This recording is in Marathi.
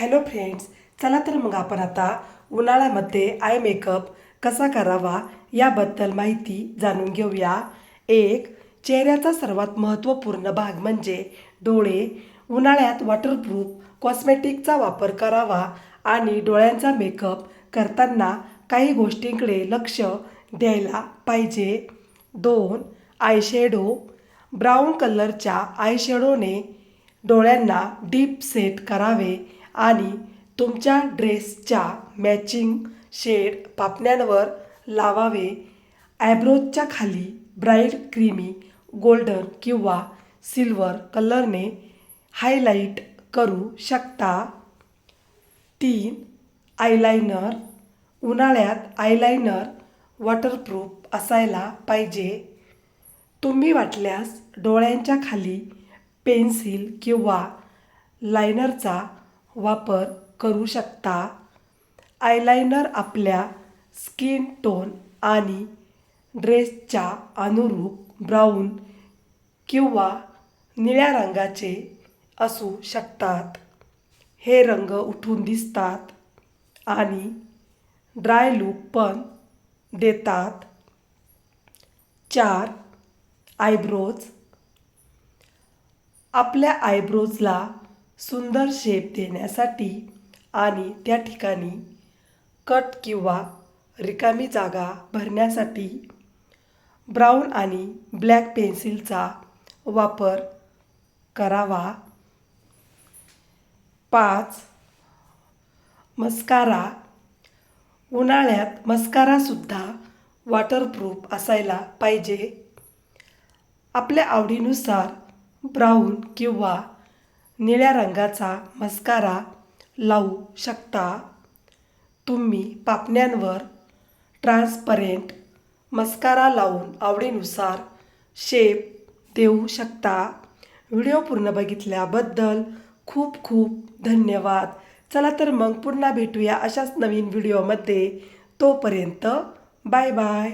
हॅलो फ्रेंड्स, चला तर मग आपण आता उन्हाळ्यामध्ये आय मेकअप कसा करावा याबद्दल माहिती जाणून घेऊया. चेहऱ्याचा सर्वात महत्त्वपूर्ण भाग म्हणजे डोळे. उन्हाळ्यात वॉटरप्रूफ कॉस्मेटिकचा वापर करावा आणि डोळ्यांचा मेकअप करताना काही गोष्टींकडे लक्ष द्यायला पाहिजे. 2. आयशॅडो. ब्राऊन कलरच्या आयशॅडोने डोळ्यांना डीप सेट करावे आणि तुमच्या ड्रेसच्या मॅचिंग शेड पापण्यांवर लावावे. आयब्रोजच्या खाली ब्राईट क्रीमी गोल्डन किंवा सिल्वर कलरने हायलाईट करू शकता. 3. आयलायनर. उन्हाळ्यात आयलायनर वॉटरप्रूफ असायला पाहिजे. तुम्ही वाटल्यास डोळ्यांच्या खाली पेन्सिल किंवा लायनरचा वापर करू शकता. आयलायनर आपल्या स्किन टोन आणि ड्रेसच्या अनुरूप ब्राऊन किंवा निळ्या रंगाचे असू शकतात. हे रंग उठून दिसतात आणि ड्राय लूक पण देतात. 4. आयब्रोज. आपल्या आयब्रोजला सुंदर शेप देण्यासाठी आणि त्या ठिकाणी कट किंवा रिकामी जागा भरण्यासाठी ब्राऊन आणि ब्लॅक पेन्सिलचा वापर करावा. 5. मस्कारा. उन्हाळ्यात मस्कारासुद्धा वॉटरप्रूफ असायला पाहिजे. आपल्या आवडीनुसार ब्राऊन किंवा निळ्या रंगाचा मस्कारा लावू शकता. तुम्ही पापण्यांवर ट्रान्सपरेंट मस्कारा लावून आवडीनुसार शेप देऊ शकता. व्हिडिओ पूर्ण बघितल्याबद्दल खूप खूप धन्यवाद. चला तर मग पुन्हा भेटूया अशाच नवीन व्हिडिओमध्ये. तोपर्यंत बाय बाय.